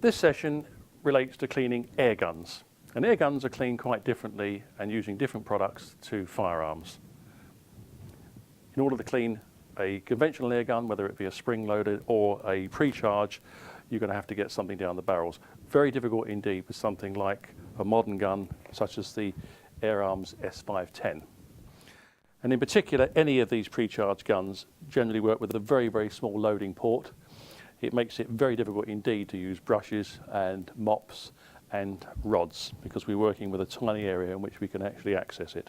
This session relates to cleaning air guns. And air guns are cleaned quite differently and using different products to firearms. In order to clean a conventional air gun, whether it be a spring-loaded or a pre-charge, you're going to have to get something down the barrels. Very difficult indeed with something like a modern gun such as the Air Arms S510. And in particular, any of these pre-charged guns generally work with a very, very small loading port. It makes it very difficult indeed to use brushes and mops and rods because we're working with a tiny area in which we can actually access it.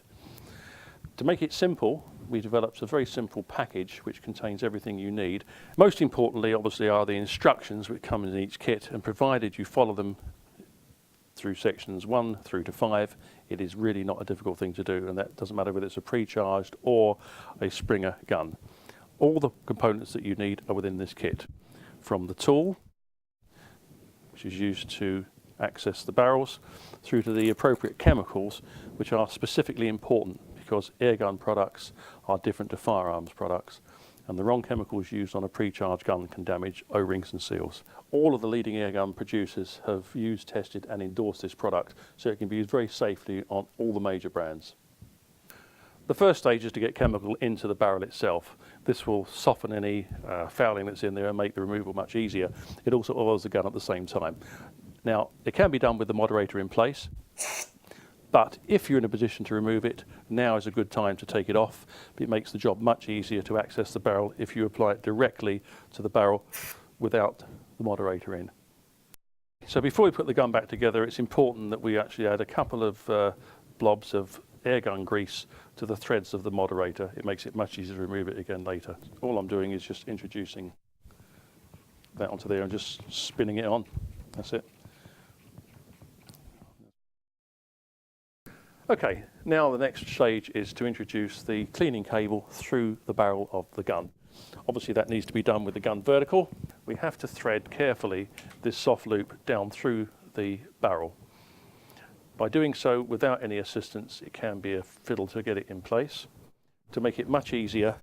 To make it simple, we developed a very simple package which contains everything you need. Most importantly, obviously, are the instructions which come in each kit, and provided you follow them through sections 1 through to 5, it is really not a difficult thing to do, and that doesn't matter whether it's a pre-charged or a Springer gun. All the components that you need are within this kit, from the tool, which is used to access the barrels, through to the appropriate chemicals, which are specifically important because airgun products are different to firearms products, and the wrong chemicals used on a pre-charged gun can damage O-rings and seals. All of the leading airgun producers have used, tested and endorsed this product, so it can be used very safely on all the major brands. The first stage is to get chemical into the barrel itself. This will soften any fouling that's in there and make the removal much easier. It also oils the gun at the same time. Now, it can be done with the moderator in place, but if you're in a position to remove it, now is a good time to take it off. It makes the job much easier to access the barrel if you apply it directly to the barrel without the moderator in. So before we put the gun back together, it's important that we actually add a couple of blobs of airgun grease to the threads of the moderator. It makes it much easier to remove it again later. All I'm doing is just introducing that onto there and just spinning it on. That's it. Okay, now the next stage is to introduce the cleaning cable through the barrel of the gun. Obviously that needs to be done with the gun vertical. We have to thread carefully this soft loop down through the barrel. By doing so without any assistance, it can be a fiddle to get it in place. To make it much easier,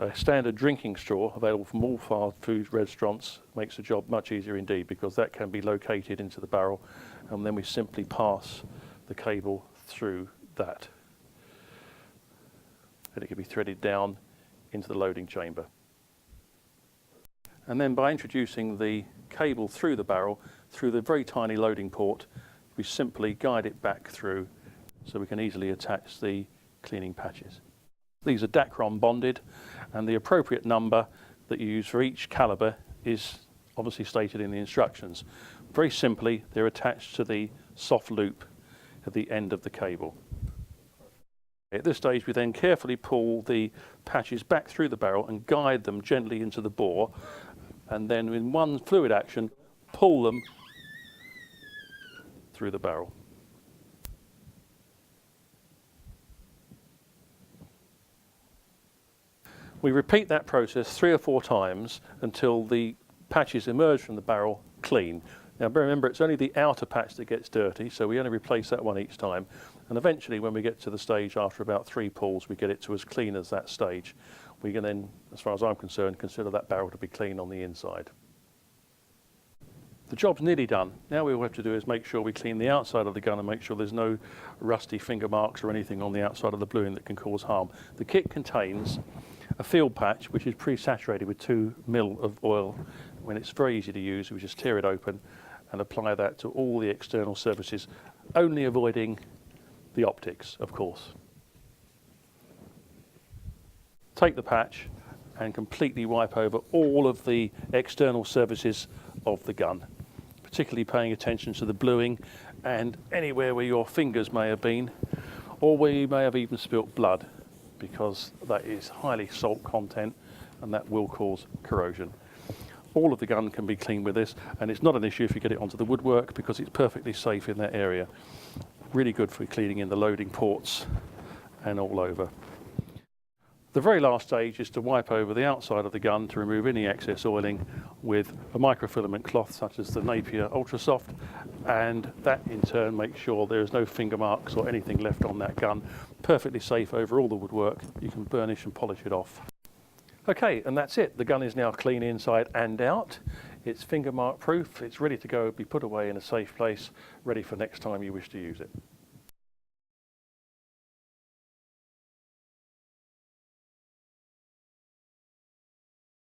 a standard drinking straw available from all fast food restaurants makes the job much easier indeed, because that can be located into the barrel, and then we simply pass the cable through that. And it can be threaded down into the loading chamber. And then by introducing the cable through the barrel, through the very tiny loading port, we simply guide it back through so we can easily attach the cleaning patches. These are Dacron bonded, and the appropriate number that you use for each caliber is obviously stated in the instructions. Very simply, they're attached to the soft loop at the end of the cable. At this stage, we then carefully pull the patches back through the barrel and guide them gently into the bore, and then in one fluid action, pull them through the barrel. We repeat that process 3 or 4 times until the patches emerge from the barrel clean. Now remember, it's only the outer patch that gets dirty, so we only replace that one each time. And eventually, when we get to the stage after about 3 pulls, we get it to as clean as that stage. We can then, as far as I'm concerned, consider that barrel to be clean on the inside. The job's nearly done. Now all we have to do is make sure we clean the outside of the gun and make sure there's no rusty finger marks or anything on the outside of the bluing that can cause harm. The kit contains a field patch which is pre-saturated with 2 ml of oil. When it's very easy to use, we just tear it open and apply that to all the external surfaces, only avoiding the optics, of course. Take the patch and completely wipe over all of the external surfaces of the gun, particularly paying attention to the bluing and anywhere where your fingers may have been, or where you may have even spilt blood, because that is highly salt content and that will cause corrosion. All of the gun can be cleaned with this, and it's not an issue if you get it onto the woodwork because it's perfectly safe in that area. Really good for cleaning in the loading ports and all over. The very last stage is to wipe over the outside of the gun to remove any excess oiling with a microfilament cloth such as the Napier Ultra Soft, and that in turn makes sure there is no finger marks or anything left on that gun. Perfectly safe over all the woodwork. You can burnish and polish it off. Okay, and that's it. The gun is now clean inside and out. It's finger mark proof. It's ready to go, be put away in a safe place, ready for next time you wish to use it.